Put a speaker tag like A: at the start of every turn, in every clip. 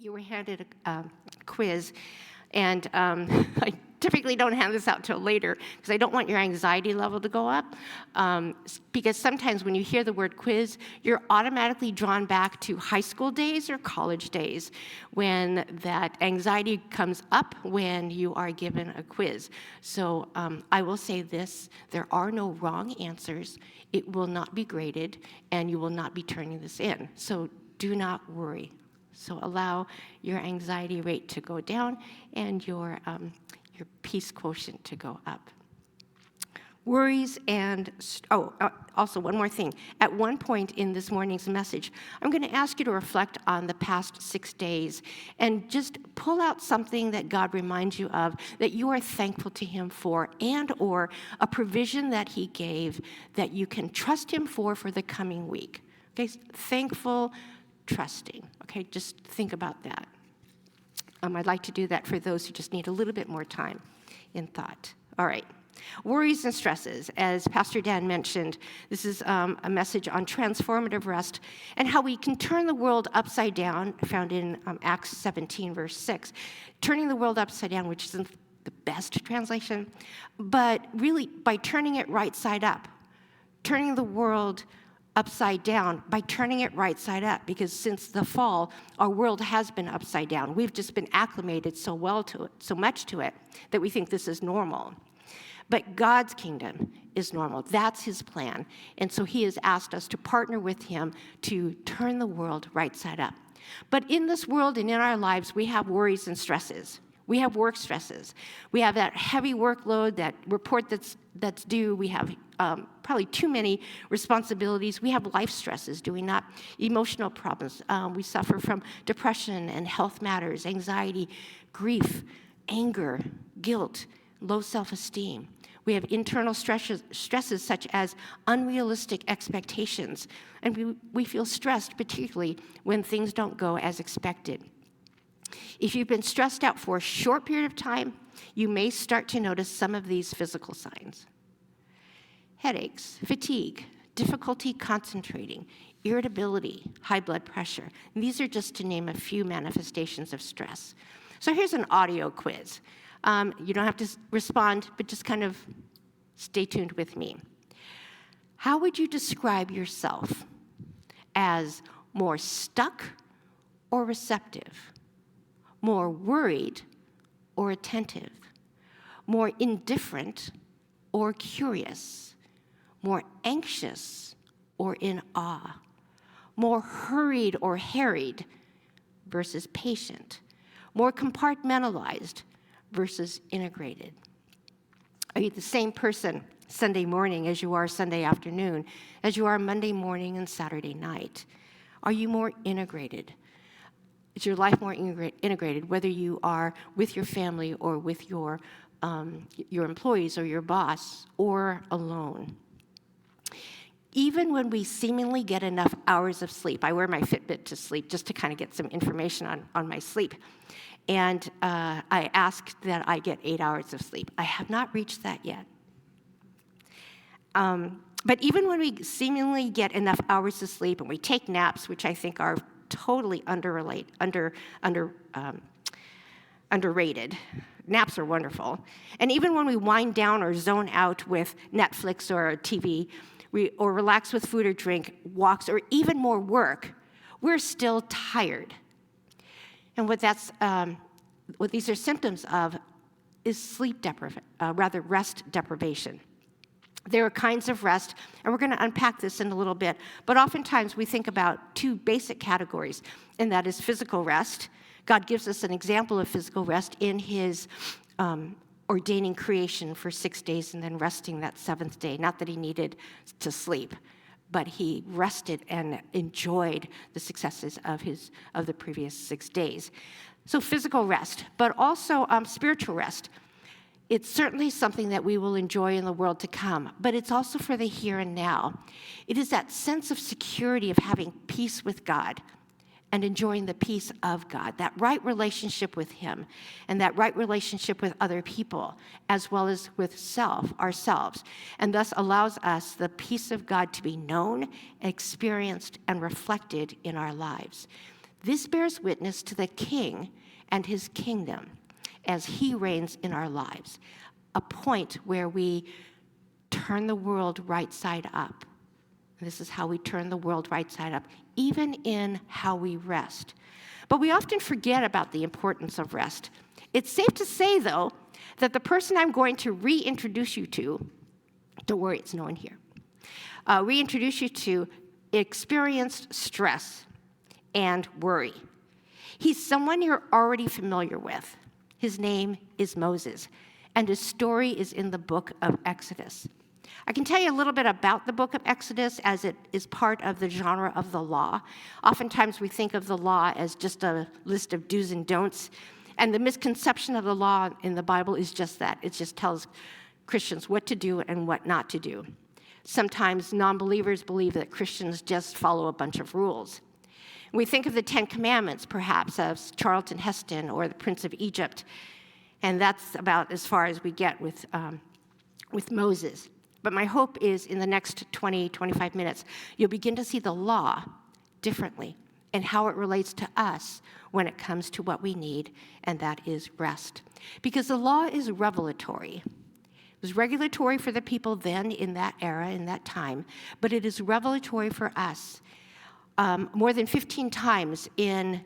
A: you were handed a quiz, and I typically don't hand this out till later because I don't want your anxiety level to go up. Because sometimes when you hear the word quiz, you're automatically drawn back to high school days or college days when that anxiety comes up when you are given a quiz. So I will say this, there are no wrong answers. It will not be graded, and you will not be turning this in. So do not worry. So allow your anxiety rate to go down and your peace quotient to go up. Worries and, also one more thing. At one point in this morning's message, I'm going to ask you to reflect on the past 6 days and just pull out something that God reminds you of that you are thankful to Him for, and or a provision that He gave that you can trust Him for the coming week. Okay, thankful, trusting. Okay, just think about that. I'd like to do that for those who just need a little bit more time in thought. All right. Worries and stresses. As Pastor Dan mentioned, this is a message on transformative rest and how we can turn the world upside down, found in Acts 17, verse 6. Turning the world upside down, which isn't the best translation, but really by turning it right side up. Turning the world upside down by turning it right side up, because since the fall, our world has been upside down. We've just been acclimated so well to it, so much to it, that we think this is normal. But God's kingdom is normal. That's His plan. And so He has asked us to partner with Him to turn the world right side up. But in this world and in our lives, we have worries and stresses. We have work stresses. We have that heavy workload, that report that's due. We have probably too many responsibilities. We have life stresses, do we not? Emotional problems. We suffer from depression and health matters, anxiety, grief, anger, guilt, low self-esteem. We have internal stresses such as unrealistic expectations, and we feel stressed particularly when things don't go as expected. If you've been stressed out for a short period of time, you may start to notice some of these physical signs. Headaches, fatigue, difficulty concentrating, irritability, high blood pressure. And these are just to name a few manifestations of stress. So here's an audio quiz. You don't have to respond, but just kind of stay tuned with me. How would you describe yourself? As more stuck or receptive? More worried or attentive? More indifferent or curious? More anxious or in awe? More hurried or harried versus patient? More compartmentalized versus integrated? Are you the same person Sunday morning as you are Sunday afternoon, as you are Monday morning and Saturday night? Are you more integrated? Is your life more integrated, whether you are with your family or with your employees or your boss or alone? Even when we seemingly get enough hours of sleep, I wear my Fitbit to sleep just to kind of get some information on my sleep. And I ask that I get 8 hours of sleep. I have not reached that yet. But even when we seemingly get enough hours of sleep and we take naps, which I think are totally underrated. Naps are wonderful. And even when we wind down or zone out with Netflix or TV, or relax with food or drink, walks, or even more work, we're still tired. And what these are symptoms of is rest deprivation. There are kinds of rest, and we're going to unpack this in a little bit, but oftentimes we think about two basic categories, and that is physical rest. God gives us an example of physical rest in His ordaining creation for 6 days and then resting that seventh day. Not that He needed to sleep, but He rested and enjoyed the successes of the previous 6 days. So physical rest, but also spiritual rest. It's certainly something that we will enjoy in the world to come, but it's also for the here and now. It is that sense of security of having peace with God and enjoying the peace of God, that right relationship with Him and that right relationship with other people, as well as with ourselves, and thus allows us the peace of God to be known, experienced, and reflected in our lives. This bears witness to the King and his kingdom as he reigns in our lives, a point where we turn the world right side up. This is how we turn the world right side up, even in how we rest. But we often forget about the importance of rest. It's safe to say, though, that the person I'm going to reintroduce you to, don't worry, it's no one here, reintroduce you to experienced stress and worry. He's someone you're already familiar with. His name is Moses, and his story is in the book of Exodus. I can tell you a little bit about the book of Exodus as it is part of the genre of the law. Oftentimes we think of the law as just a list of do's and don'ts, and the misconception of the law in the Bible is just that. It just tells Christians what to do and what not to do. Sometimes non-believers believe that Christians just follow a bunch of rules. We think of the Ten Commandments, perhaps, as Charlton Heston or the Prince of Egypt, and that's about as far as we get with Moses. But my hope is in the next 20, 25 minutes, you'll begin to see the law differently and how it relates to us when it comes to what we need, and that is rest. Because the law is revelatory. It was regulatory for the people then in that era, in that time, but it is revelatory for us. More than 15 times in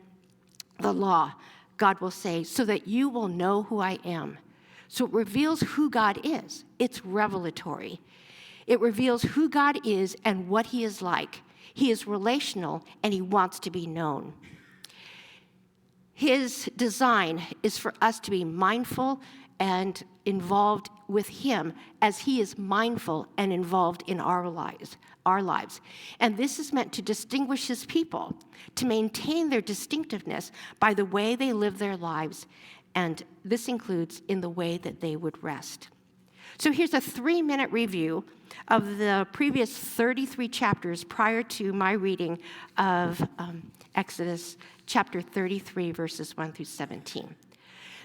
A: the law, God will say, so that you will know who I am. So it reveals who God is. It's revelatory. It reveals who God is and what he is like. He is relational, and he wants to be known. His design is for us to be mindful and involved with him as he is mindful and involved in our lives. And this is meant to distinguish his people, to maintain their distinctiveness by the way they live their lives, and this includes in the way that they would rest. So here's a 3-minute review of the previous 33 chapters prior to my reading of Exodus chapter 33, verses 1 through 17.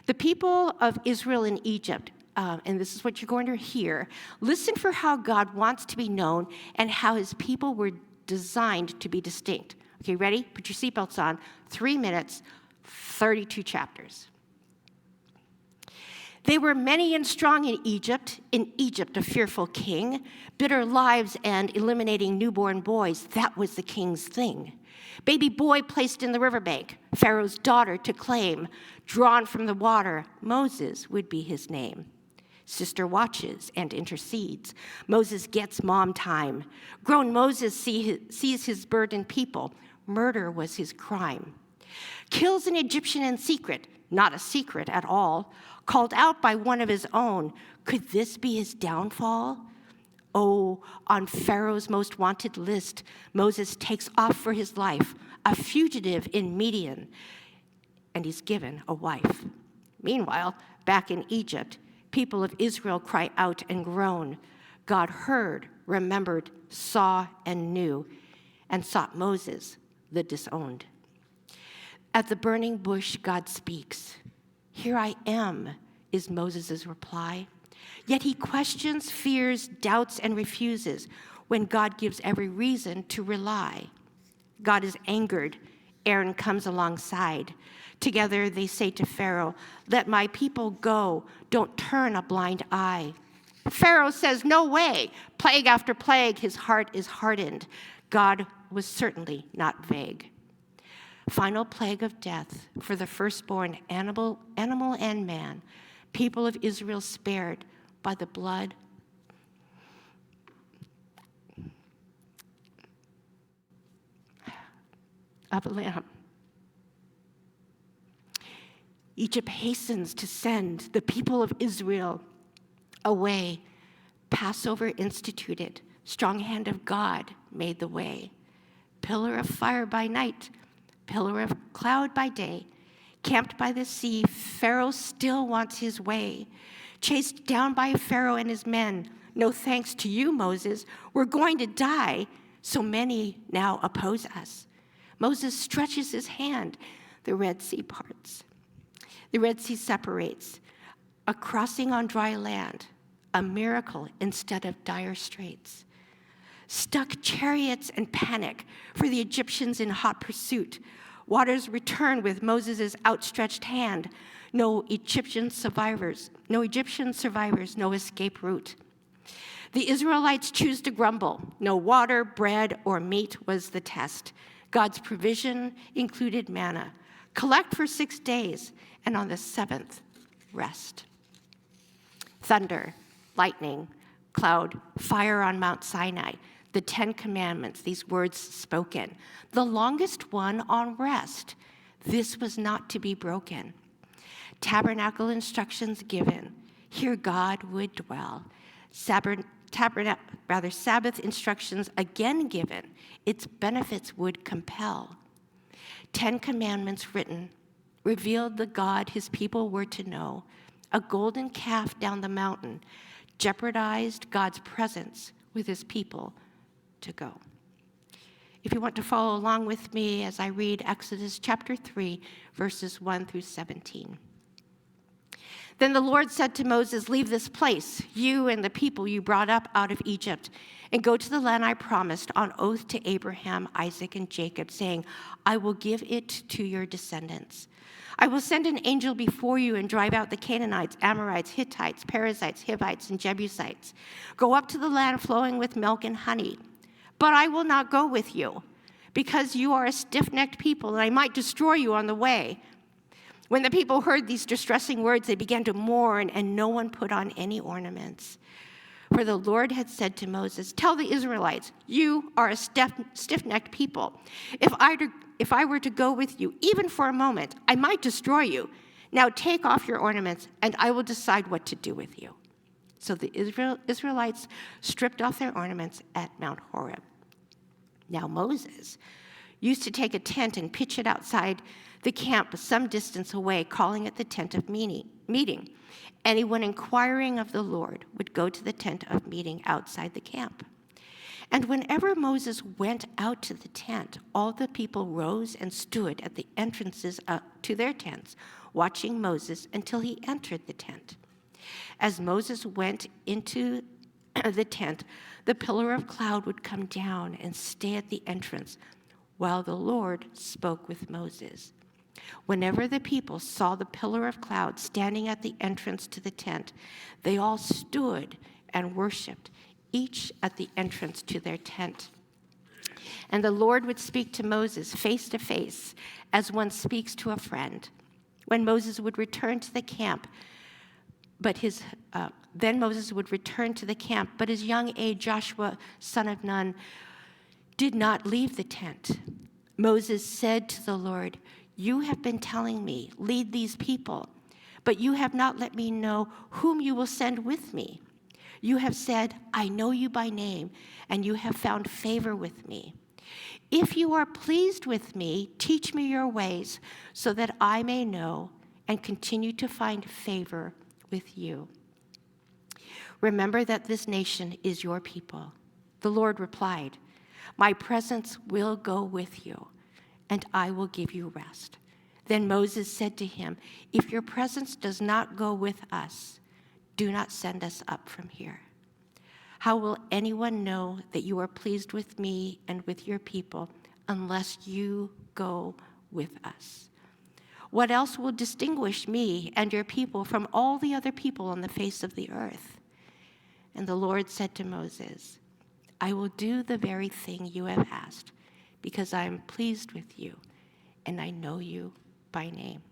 A: The people of Israel in Egypt, and this is what you're going to hear, listen for how God wants to be known and how his people were designed to be distinct. Okay, ready? Put your seatbelts on. 3 minutes, 32 chapters. They were many and strong in Egypt, a fearful king, bitter lives and eliminating newborn boys. That was the king's thing. Baby boy placed in the riverbank, Pharaoh's daughter to claim, drawn from the water, Moses would be his name. Sister watches and intercedes. Moses gets mom time. Grown Moses sees his burdened people. Murder was his crime. Kills an Egyptian in secret, not a secret at all. Called out by one of his own. Could this be his downfall? Oh, on Pharaoh's most wanted list, Moses takes off for his life, a fugitive in Midian, and he's given a wife. Meanwhile, back in Egypt, people of Israel cry out and groan. God heard, remembered, saw, and knew, and sought Moses, the disowned. At the burning bush, God speaks. Here I am, is Moses' reply. Yet he questions, fears, doubts, and refuses when God gives every reason to rely. God is angered. Aaron comes alongside. Together they say to Pharaoh, let my people go. Don't turn a blind eye. Pharaoh says, no way. Plague after plague, his heart is hardened. God was certainly not vague. Final plague of death for the firstborn animal and man, people of Israel spared by the blood of a lamb. Egypt hastens to send the people of Israel away. Passover instituted, strong hand of God made the way. Pillar of fire by night, pillar of cloud by day, camped by the sea, Pharaoh still wants his way. Chased down by Pharaoh and his men, no thanks to you, Moses, we're going to die. So many now oppose us. Moses stretches his hand, the Red Sea parts. The Red Sea separates, a crossing on dry land, a miracle instead of dire straits. Stuck chariots and panic for the Egyptians in hot pursuit, Waters returned with Moses' outstretched hand. No Egyptian survivors, no escape route. The Israelites choose to grumble. No water, bread, or meat was the test. God's provision included manna. Collect for 6 days, and on the 7th, rest. Thunder, lightning, cloud, fire on Mount Sinai, the 10 Commandments, these words spoken. The longest one on rest. This was not to be broken. Tabernacle instructions given. Here God would dwell. Sabbath instructions again given. Its benefits would compel. 10 Commandments written revealed the God his people were to know. A golden calf down the mountain jeopardized God's presence with his people to go. If you want to follow along with me as I read Exodus chapter 3, verses 1 through 17. Then the Lord said to Moses, leave this place, you and the people you brought up out of Egypt, and go to the land I promised on oath to Abraham, Isaac, and Jacob, saying, I will give it to your descendants. I will send an angel before you and drive out the Canaanites, Amorites, Hittites, Perizzites, Hivites, and Jebusites. Go up to the land flowing with milk and honey. But I will not go with you, because you are a stiff-necked people, and I might destroy you on the way. When the people heard these distressing words, they began to mourn, and no one put on any ornaments. For the Lord had said to Moses, tell the Israelites, you are a stiff-necked people. If I were to go with you, even for a moment, I might destroy you. Now take off your ornaments, and I will decide what to do with you. So the Israelites stripped off their ornaments at Mount Horeb. Now Moses used to take a tent and pitch it outside the camp some distance away, calling it the tent of meeting. Anyone inquiring of the Lord would go to the tent of meeting outside the camp. And whenever Moses went out to the tent, all the people rose and stood at the entrances to their tents, watching Moses until he entered the tent. As Moses went into the tent, the pillar of cloud would come down and stay at the entrance while the Lord spoke with Moses. Whenever the people saw the pillar of cloud standing at the entrance to the tent, they all stood and worshiped, each at the entrance to their tent. And the Lord would speak to Moses face to face as one speaks to a friend. When Moses would return to the camp, but his young aide Joshua, son of Nun, did not leave the tent. Moses said to the Lord, you have been telling me, lead these people, but you have not let me know whom you will send with me. You have said, I know you by name, and you have found favor with me. If you are pleased with me, teach me your ways, so that I may know and continue to find favor with you. Remember that this nation is your people. The Lord replied, my presence will go with you, and I will give you rest. Then Moses said to him, if your presence does not go with us, do not send us up from here. How will anyone know that you are pleased with me and with your people unless you go with us? What else will distinguish me and your people from all the other people on the face of the earth? And the Lord said to Moses, I will do the very thing you have asked, because I am pleased with you, and I know you by name.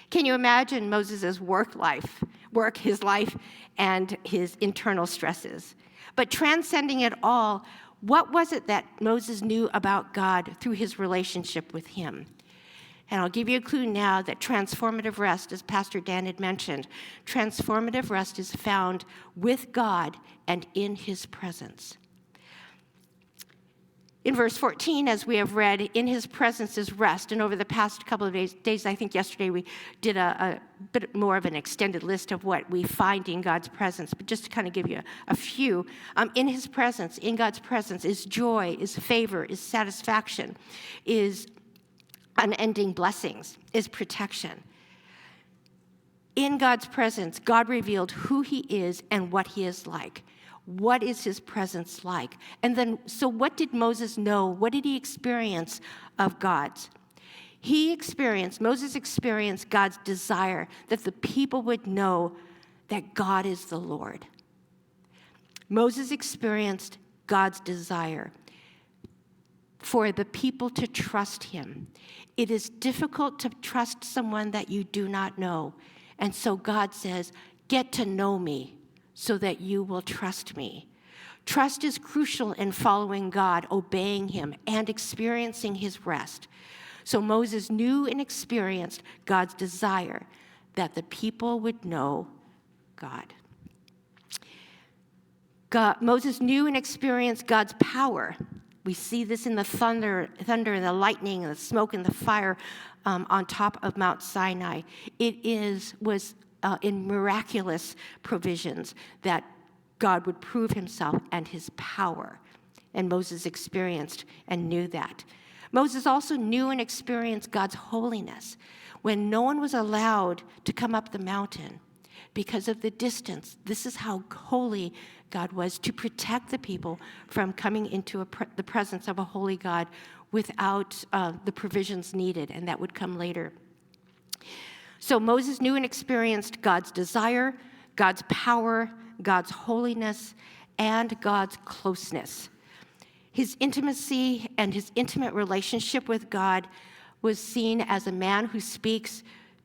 A: Can you imagine Moses' his life, and his internal stresses? But transcending it all, what was it that Moses knew about God through his relationship with him? And I'll give you a clue now that transformative rest, as Pastor Dan had mentioned, transformative rest is found with God and in his presence. In verse 14, as we have read, in his presence is rest. And over the past couple of days, I think yesterday we did a bit more of an extended list of what we find in God's presence. But just to kind of give you a few, in God's presence is joy, is favor, is satisfaction, is unending blessings, is protection. In God's presence, God revealed who he is and what he is like. What is his presence like? And then, so what did Moses know? What did he experience of God's? Moses experienced God's desire that the people would know that God is the Lord. Moses experienced God's desire for the people to trust him. It is difficult to trust someone that you do not know. And so God says, get to know me so that you will trust me. Trust is crucial in following God, obeying him, and experiencing his rest. So Moses knew and experienced God's desire that the people would know God. Moses knew and experienced God's power. We see this in the thunder and the lightning and the smoke and the fire on top of Mount Sinai. It was in miraculous provisions that God would prove himself and his power. And Moses experienced and knew that. Moses also knew and experienced God's holiness when no one was allowed to come up the mountain because of the distance. This is how holy God was, to protect the people from coming into the presence of a holy God without the provisions needed, and that would come later. So Moses knew and experienced God's desire, God's power, God's holiness, and God's closeness. His intimacy and his intimate relationship with God was seen as a man who speaks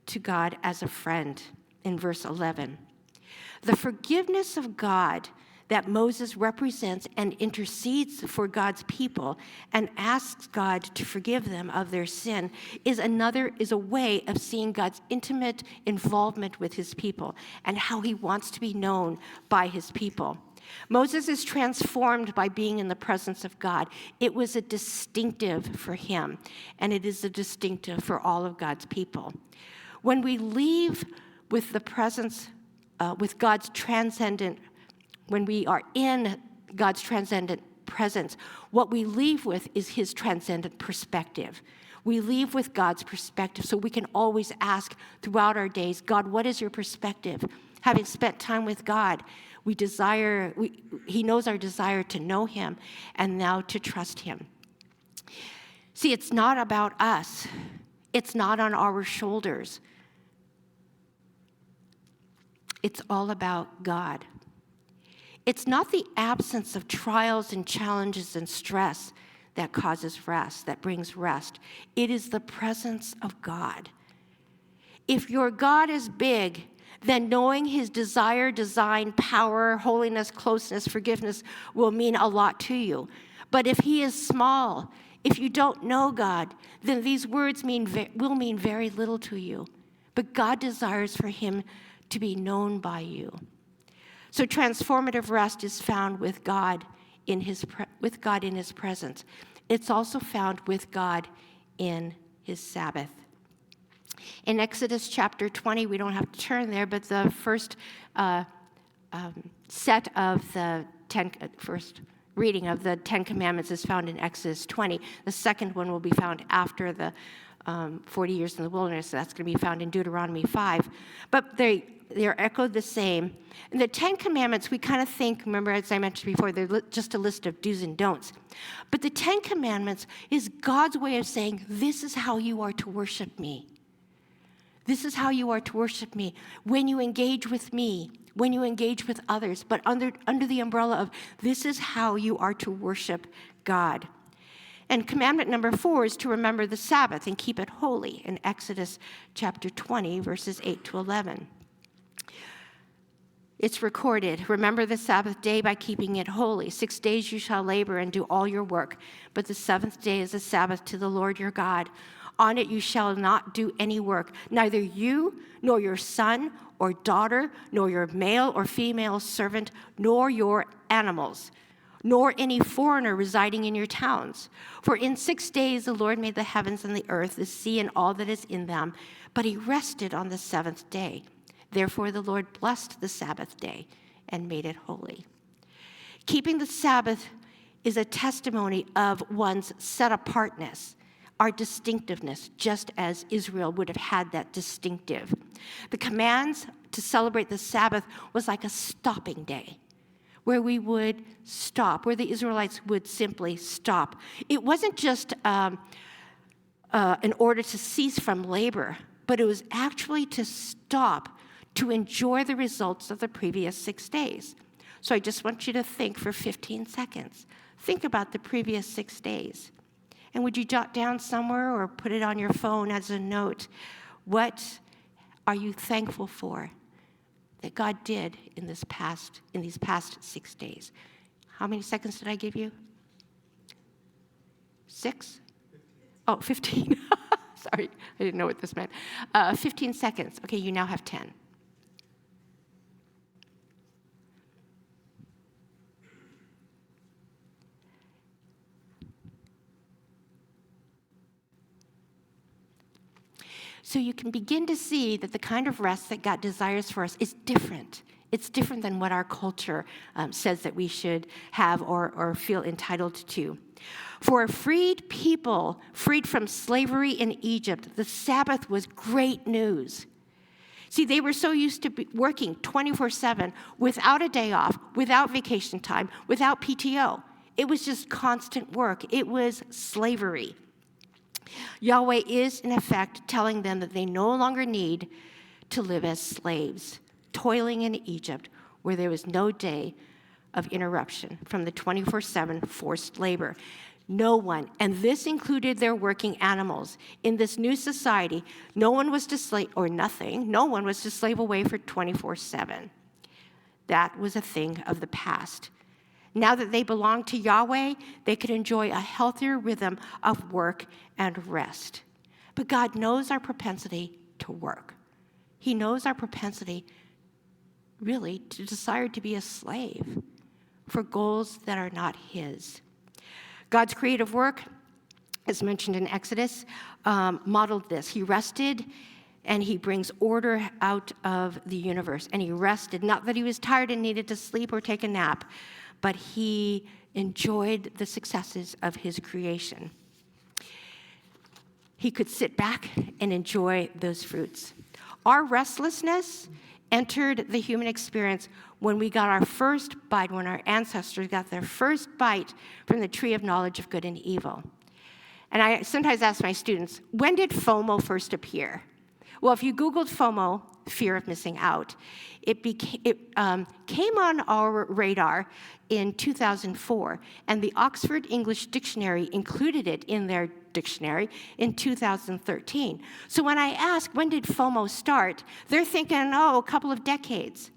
A: to God as a friend in verse 11. The forgiveness of God that Moses represents and intercedes for God's people and asks God to forgive them of their sin is a way of seeing God's intimate involvement with his people and how he wants to be known by his people. Moses is transformed by being in the presence of God. It was a distinctive for him, and it is a distinctive for all of God's people. When we leave with the presence, with God's transcendent, when we are in God's transcendent presence, what we leave with is his transcendent perspective. We leave with God's perspective, so we can always ask throughout our days, God, what is your perspective? Having spent time with God, he knows our desire to know him and now to trust him. See, it's not about us. It's not on our shoulders. It's all about God. It's not the absence of trials and challenges and stress that causes rest, that brings rest. It is the presence of God. If your God is big, then knowing his desire, design, power, holiness, closeness, forgiveness will mean a lot to you. But if he is small, if you don't know God, then these words will mean very little to you. But God desires for him to be known by you. So transformative rest is found with God in his presence. It's also found with God in his Sabbath. In Exodus chapter 20, we don't have to turn there, but the first first reading of the Ten Commandments is found in Exodus 20. The second one will be found after the 40 years in the wilderness. So that's going to be found in Deuteronomy 5. But they're echoed the same. In the Ten Commandments, we kind of think, remember, as I mentioned before, they're just a list of do's and don'ts. But the Ten Commandments is God's way of saying, this is how you are to worship me. This is how you are to worship me when you engage with me, when you engage with others, but under the umbrella of this is how you are to worship God. And commandment number 4 is to remember the Sabbath and keep it holy in Exodus chapter 20, verses 8 to 11. It's recorded, remember the Sabbath day by keeping it holy. 6 days you shall labor and do all your work, but the seventh day is a Sabbath to the Lord your God. On it you shall not do any work, neither you, nor your son or daughter, nor your male or female servant, nor your animals, nor any foreigner residing in your towns. For in 6 days the Lord made the heavens and the earth, the sea and all that is in them, but he rested on the seventh day. Therefore the Lord blessed the Sabbath day and made it holy. Keeping the Sabbath is a testimony of one's set-apartness, our distinctiveness, just as Israel would have had that distinctive. The commands to celebrate the Sabbath was like a stopping day. where we would stop, where the Israelites would simply stop. It wasn't just an order to cease from labor, but it was actually to stop, to enjoy the results of the previous 6 days. So I just want you to think for 15 seconds. Think about the previous 6 days. And would you jot down somewhere or put it on your phone as a note? What are you thankful for that God did in these past 6 days? How many seconds did I give you? 6? 15. Oh, 15. Sorry, I didn't know what this meant. 15 seconds. Okay, you now have 10. So you can begin to see that the kind of rest that God desires for us is different. It's different than what our culture says that we should have or feel entitled to. For a freed people, freed from slavery in Egypt, the Sabbath was great news. See, they were so used to working 24/7 without a day off, without vacation time, without PTO. It was just constant work. It was slavery. Yahweh is, in effect, telling them that they no longer need to live as slaves, toiling in Egypt, where there was no day of interruption from the 24/7 forced labor. No one, and this included their working animals, in this new society, no one was to slave away for 24/7. That was a thing of the past. Now that they belonged to Yahweh, they could enjoy a healthier rhythm of work and rest. But God knows our propensity to work. He knows our propensity, really, to desire to be a slave for goals that are not His. God's creative work, as mentioned in Exodus, modeled this. He rested, and He brings order out of the universe. And He rested, not that He was tired and needed to sleep or take a nap, but He enjoyed the successes of His creation. He could sit back and enjoy those fruits. Our restlessness entered the human experience when we got our first bite, when our ancestors got their first bite from the tree of knowledge of good and evil. And I sometimes ask my students, when did FOMO first appear? Well, if you Googled FOMO, fear of missing out, it came on our radar in 2004, and the Oxford English Dictionary included it in their dictionary in 2013. So when I ask, when did FOMO start, they're thinking, a couple of decades.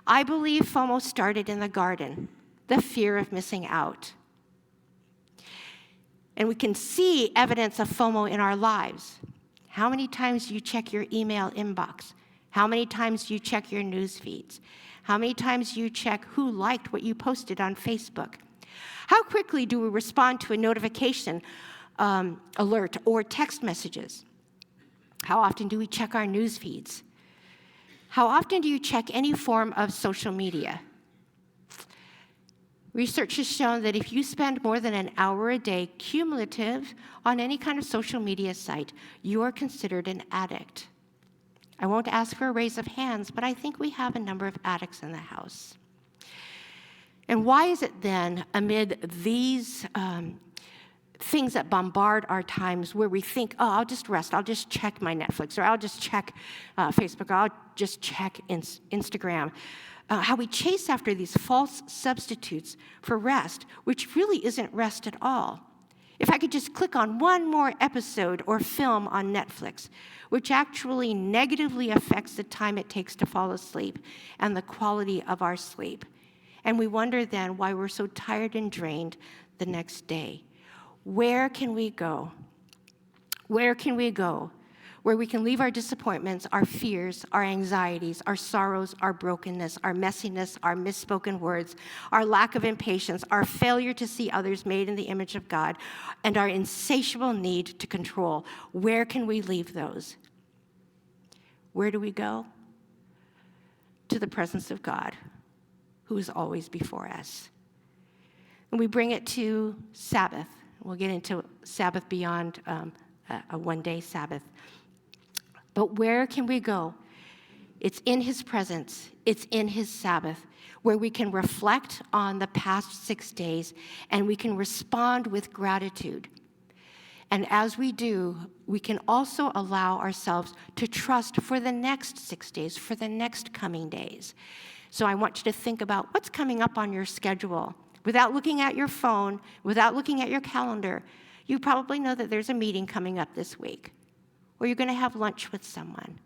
A: I believe FOMO started in the garden, the fear of missing out. And we can see evidence of FOMO in our lives. How many times do you check your email inbox? How many times do you check your news feeds? How many times do you check who liked what you posted on Facebook? How quickly do we respond to a notification alert or text messages? How often do we check our news feeds? How often do you check any form of social media? Research has shown that if you spend more than an hour a day cumulative on any kind of social media site, you are considered an addict. I won't ask for a raise of hands, but I think we have a number of addicts in the house. And why is it then, amid these things that bombard our times, where we think, I'll just rest, I'll just check my Netflix, or I'll just check Facebook, or I'll just check Instagram, how we chase after these false substitutes for rest, which really isn't rest at all. If I could just click on one more episode or film on Netflix, which actually negatively affects the time it takes to fall asleep and the quality of our sleep. And we wonder then why we're so tired and drained the next day. Where can we go? Where can we go? Where we can leave our disappointments, our fears, our anxieties, our sorrows, our brokenness, our messiness, our misspoken words, our lack of impatience, our failure to see others made in the image of God, and our insatiable need to control. Where can we leave those? Where do we go? To the presence of God, who is always before us. And we bring it to Sabbath. We'll get into Sabbath beyond a one-day Sabbath. But where can we go? It's in his presence. It's in his Sabbath, where we can reflect on the past 6 days and we can respond with gratitude. And as we do, we can also allow ourselves to trust for the next 6 days, for the next coming days. So I want you to think about what's coming up on your schedule. Without looking at your phone, without looking at your calendar, you probably know that there's a meeting coming up this week, or you're going to have lunch with someone,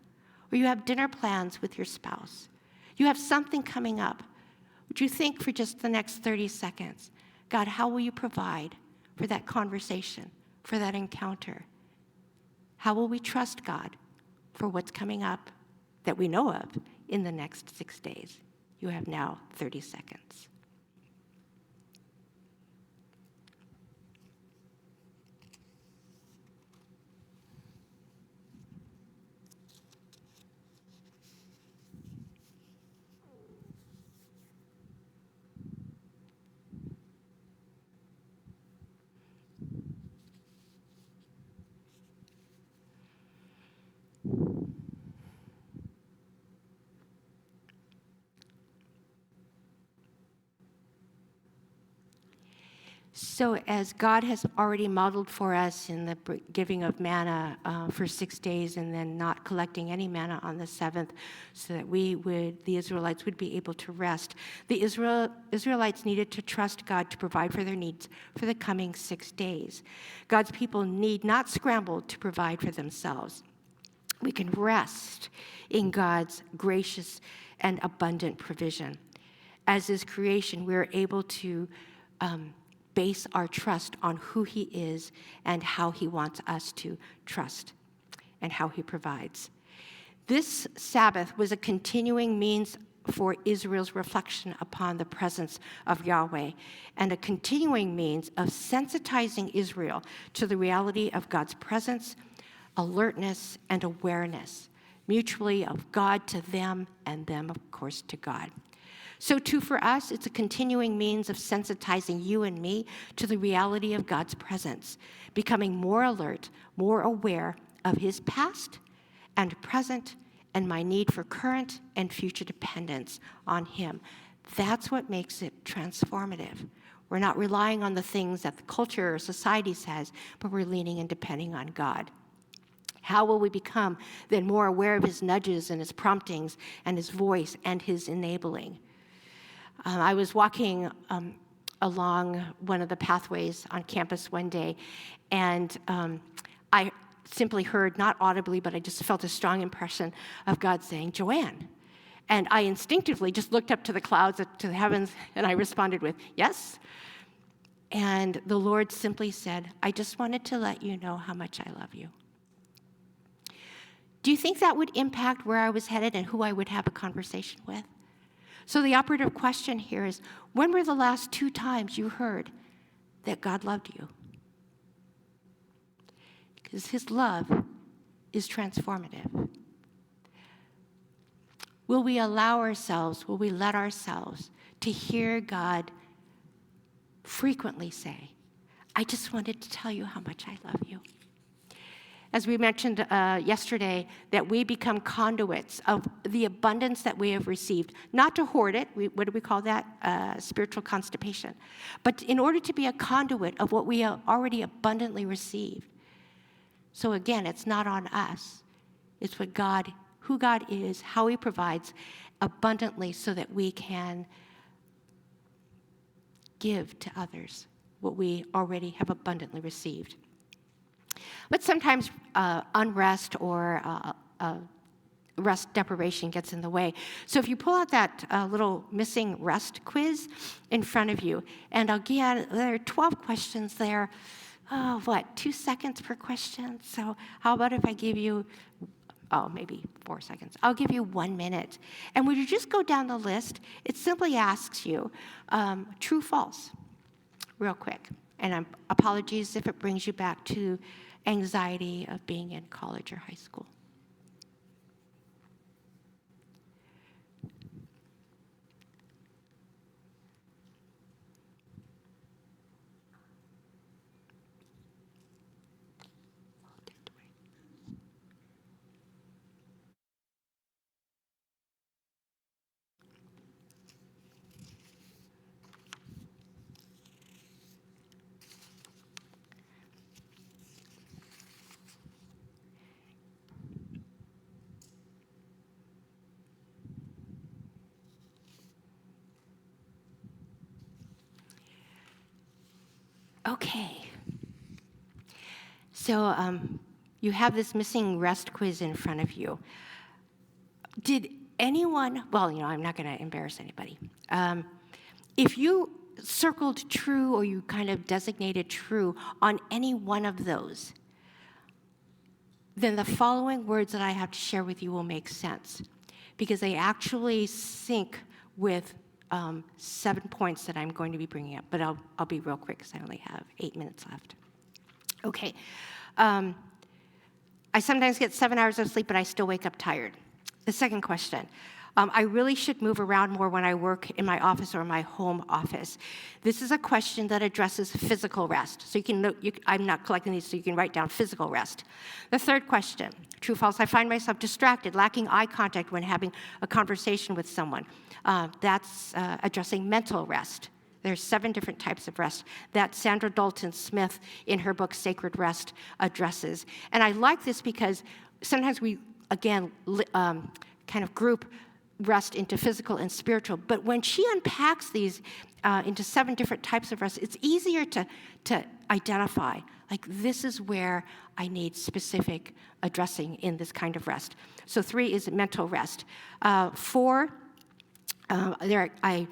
A: or you have dinner plans with your spouse. You have something coming up. Would you think for just the next 30 seconds, God, how will you provide for that conversation, for that encounter? How will we trust God for what's coming up that we know of in the next 6 days? You have now 30 seconds. So as God has already modeled for us in the giving of manna for 6 days and then not collecting any manna on the seventh so that the Israelites would be able to rest, the Israelites needed to trust God to provide for their needs for the coming 6 days. God's people need not scramble to provide for themselves. We can rest in God's gracious and abundant provision. As His creation, we are able to base our trust on who He is and how He wants us to trust and how He provides. This Sabbath was a continuing means for Israel's reflection upon the presence of Yahweh and a continuing means of sensitizing Israel to the reality of God's presence, alertness, and awareness, mutually of God to them and them, of course, to God. So too for us, it's a continuing means of sensitizing you and me to the reality of God's presence, becoming more alert, more aware of His past and present and my need for current and future dependence on Him. That's what makes it transformative. We're not relying on the things that the culture or society says, but we're leaning and depending on God. How will we become then more aware of His nudges and His promptings and His voice and His enabling? I was walking along one of the pathways on campus one day, and I simply heard, not audibly, but I just felt a strong impression of God saying, "Joanne." And I instinctively just looked up to the clouds, to the heavens, and I responded with, "Yes." And the Lord simply said, "I just wanted to let you know how much I love you." Do you think that would impact where I was headed and who I would have a conversation with? So the operative question here is, when were the last 2 times you heard that God loved you? Because His love is transformative. Will we let ourselves to hear God frequently say, "I just wanted to tell you how much I love you"? As we mentioned yesterday, that we become conduits of the abundance that we have received, not to hoard it, what do we call that? Spiritual constipation. But in order to be a conduit of what we have already abundantly received. So again, it's not on us. It's who God is, how He provides abundantly so that we can give to others what we already have abundantly received. But sometimes unrest or rest deprivation gets in the way. So if you pull out that little missing rest quiz in front of you, and again, there are 12 questions there. 2 seconds per question? So how about if I give you, maybe 4 seconds. I'll give you 1 minute. And when you just go down the list, it simply asks you, true, false, real quick. And apologies if it brings you back to anxiety of being in college or high school. Okay. So you have this missing rest quiz in front of you. Did anyone, well, I'm not going to embarrass anybody. If you circled true or you kind of designated true on any one of those, then the following words that I have to share with you will make sense because they actually sync with 7 points that I'm going to be bringing up. But I'll be real quick because I only have 8 minutes left. Okay. I sometimes get 7 hours of sleep, but I still wake up tired. The second question. I really should move around more when I work in my office or my home office. This is a question that addresses physical rest. So you can note, I'm not collecting these, so you can write down physical rest. The third question, true, false, I find myself distracted, lacking eye contact when having a conversation with someone. That's addressing mental rest. There's 7 different types of rest that Sandra Dalton Smith in her book Sacred Rest addresses. And I like this because sometimes we, again, kind of group rest into physical and spiritual. But when she unpacks these into 7 different types of rest, it's easier to identify, like this is where I need specific addressing in this kind of rest. So 3 is mental rest. 4, there are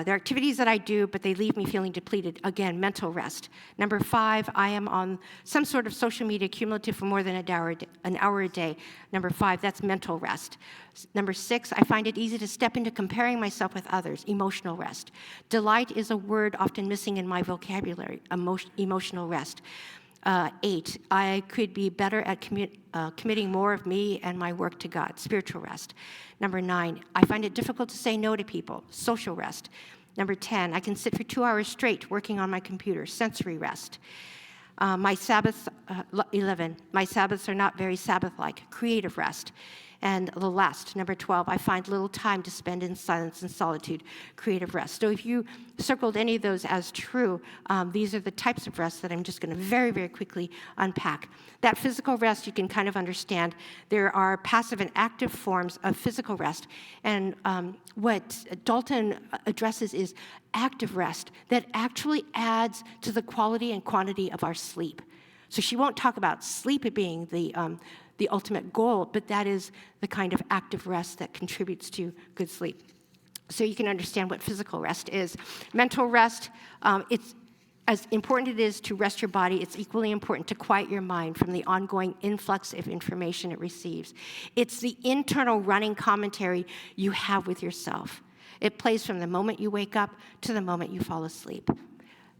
A: activities that I do, but they leave me feeling depleted. Again, mental rest. Number 5, I am on some sort of social media cumulative for more than an hour a day. Number 5, that's mental rest. Number 6, I find it easy to step into comparing myself with others. Emotional rest. Delight is a word often missing in my vocabulary. Emotional rest. 8, I could be better at committing more of me and my work to God, spiritual rest. Number 9, I find it difficult to say no to people, social rest. Number 10, I can sit for 2 hours straight working on my computer, sensory rest. My Sabbaths, 11, my Sabbaths are not very Sabbath-like, creative rest. And the last, number 12, I find little time to spend in silence and solitude, creative rest. So if you circled any of those as true, these are the types of rest that I'm just going to very, very quickly unpack. That physical rest, you can kind of understand. There are passive and active forms of physical rest. And what Dalton addresses is active rest that actually adds to the quality and quantity of our sleep. So she won't talk about sleep being the ultimate goal, but that is the kind of active rest that contributes to good sleep. So you can understand what physical rest is. Mental rest, it's as important it is to rest your body, it's equally important to quiet your mind from the ongoing influx of information it receives. It's the internal running commentary you have with yourself. It plays from the moment you wake up to the moment you fall asleep.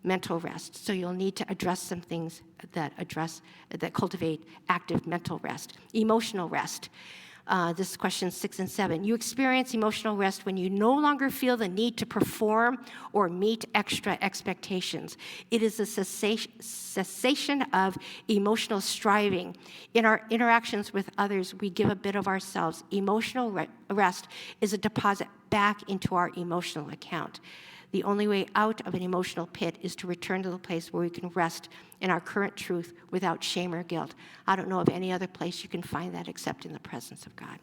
A: Mental rest. So you'll need to address some things that cultivate active mental rest. Emotional rest. This is questions 6 and 7. You experience emotional rest when you no longer feel the need to perform or meet extra expectations. It is a cessation of emotional striving. In our interactions with others, we give a bit of ourselves. Emotional rest is a deposit back into our emotional account. The only way out of an emotional pit is to return to the place where we can rest in our current truth without shame or guilt. I don't know of any other place you can find that except in the presence of God.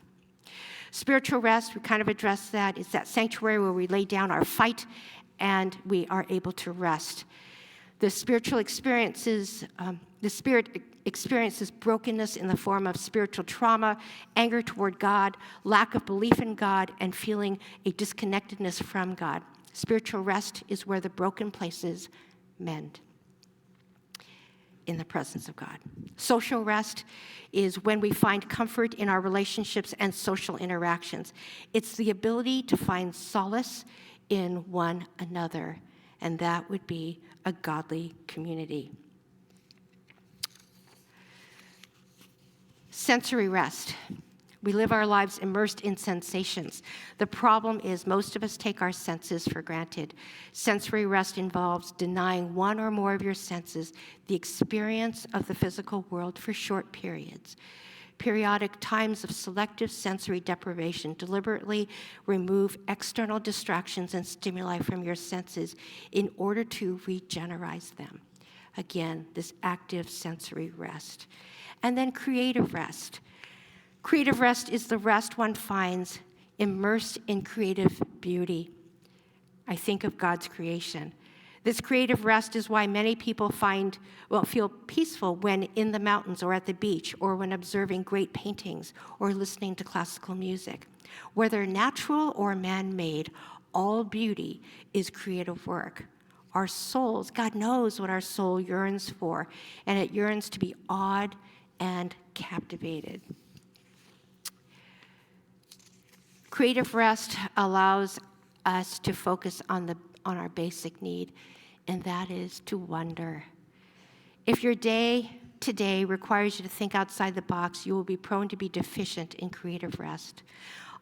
A: Spiritual rest, we kind of addressed that. It's that sanctuary where we lay down our fight and we are able to rest. The spiritual experiences, the spirit experiences brokenness in the form of spiritual trauma, anger toward God, lack of belief in God, and feeling a disconnectedness from God. Spiritual rest is where the broken places mend in the presence of God. Social rest is when we find comfort in our relationships and social interactions. It's the ability to find solace in one another, and that would be a godly community. Sensory rest. We live our lives immersed in sensations. The problem is most of us take our senses for granted. Sensory rest involves denying one or more of your senses the experience of the physical world for short periods. Periodic times of selective sensory deprivation deliberately remove external distractions and stimuli from your senses in order to regenerate them. Again, this active sensory rest. And then creative rest. Creative rest is the rest one finds immersed in creative beauty. I think of God's creation. This creative rest is why many people feel peaceful when in the mountains or at the beach or when observing great paintings or listening to classical music. Whether natural or man-made, all beauty is creative work. Our souls, God knows what our soul yearns for, and it yearns to be awed and captivated. Creative rest allows us to focus on our basic need, and that is to wonder. If your day today requires you to think outside the box, you will be prone to be deficient in creative rest.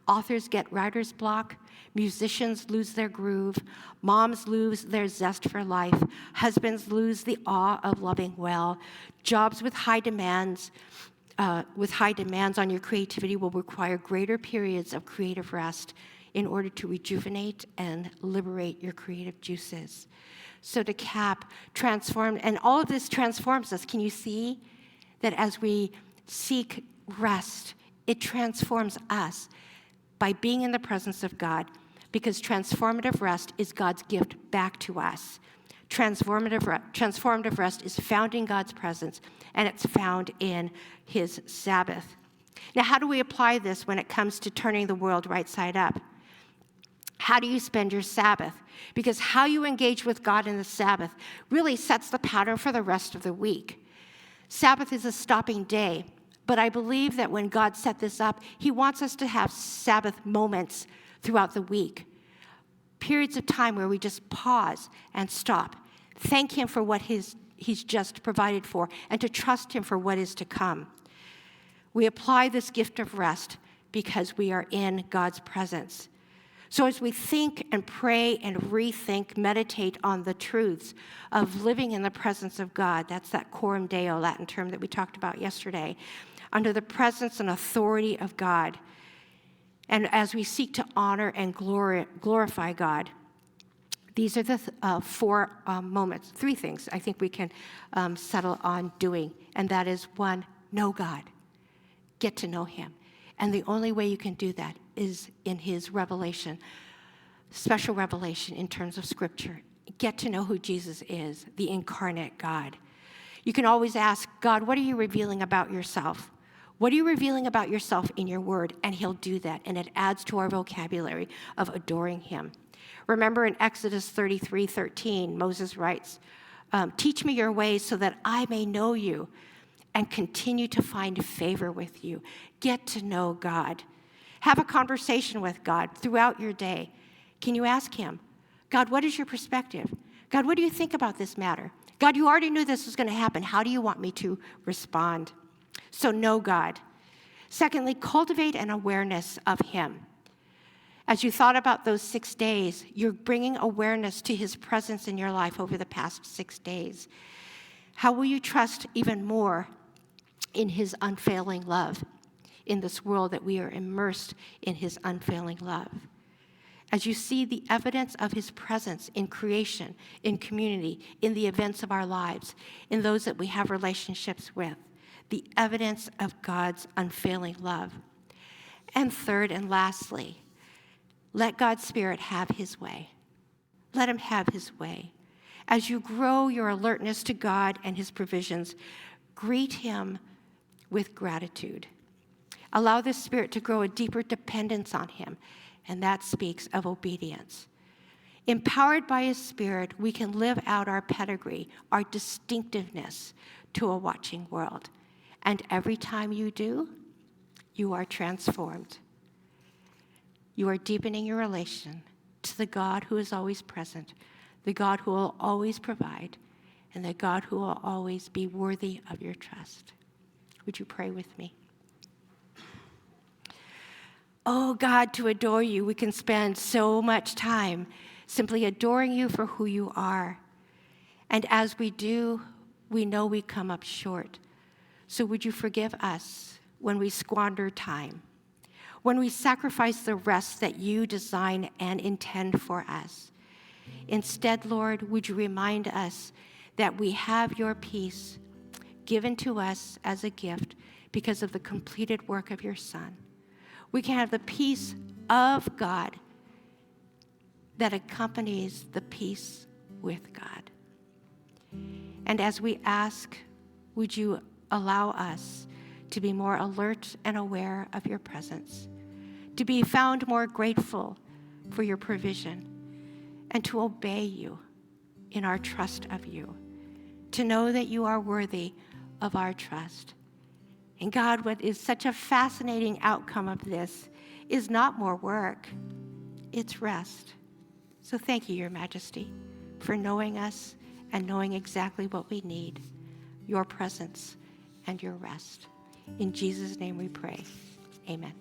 A: Authors get writer's block, musicians lose their groove, moms lose their zest for life, husbands lose the awe of loving well, jobs with high demands on your creativity will require greater periods of creative rest in order to rejuvenate and liberate your creative juices. So to cap, transform, and all of this transforms us. Can you see that as we seek rest, it transforms us by being in the presence of God, because transformative rest is God's gift back to us. Transformative rest is found in God's presence, and it's found in his Sabbath. Now, how do we apply this when it comes to turning the world right side up? How do you spend your Sabbath? Because how you engage with God in the Sabbath really sets the pattern for the rest of the week. Sabbath is a stopping day, but I believe that when God set this up, he wants us to have Sabbath moments throughout the week. Periods of time where we just pause and stop. Thank him for what he's just provided for, and to trust him for what is to come. We apply this gift of rest because we are in God's presence. So as we think and pray and rethink, meditate on the truths of living in the presence of God, that's that coram Deo Latin term that we talked about yesterday, under the presence and authority of God, and as we seek to honor and glorify God, these are the three things I think we can settle on doing, and that is, 1, know God, get to know him. And the only way you can do that is in his revelation, special revelation in terms of Scripture. Get to know who Jesus is, the incarnate God. You can always ask, God, what are you revealing about yourself? What are you revealing about yourself in your word? And he'll do that, and it adds to our vocabulary of adoring him. Remember in Exodus 33:13, Moses writes, teach me your ways so that I may know you and continue to find favor with you. Get to know God. Have a conversation with God throughout your day. Can you ask him, God, what is your perspective? God, what do you think about this matter? God, you already knew this was going to happen. How do you want me to respond? So know God. Secondly, cultivate an awareness of him. As you thought about those 6 days, you're bringing awareness to his presence in your life over the past 6 days. How will you trust even more in his unfailing love in this world that we are immersed in his unfailing love? As you see the evidence of his presence in creation, in community, in the events of our lives, in those that we have relationships with, the evidence of God's unfailing love. And third and lastly, let God's Spirit have his way. Let him have his way. As you grow your alertness to God and his provisions, greet him with gratitude. Allow the Spirit to grow a deeper dependence on him, and that speaks of obedience. Empowered by his Spirit, we can live out our pedigree, our distinctiveness to a watching world. And every time you do, you are transformed. You are deepening your relation to the God who is always present, the God who will always provide, and the God who will always be worthy of your trust. Would you pray with me? Oh God, to adore you, we can spend so much time simply adoring you for who you are. And as we do, we know we come up short. So would you forgive us when we squander time, when we sacrifice the rest that you design and intend for us. Instead, Lord, would you remind us that we have your peace given to us as a gift because of the completed work of your Son. We can have the peace of God that accompanies the peace with God. And as we ask, would you allow us to be more alert and aware of your presence, to be found more grateful for your provision, and to obey you in our trust of you, to know that you are worthy of our trust. And God, what is such a fascinating outcome of this is not more work, it's rest. So thank you, Your Majesty, for knowing us and knowing exactly what we need, your presence and your rest. In Jesus' name we pray. Amen.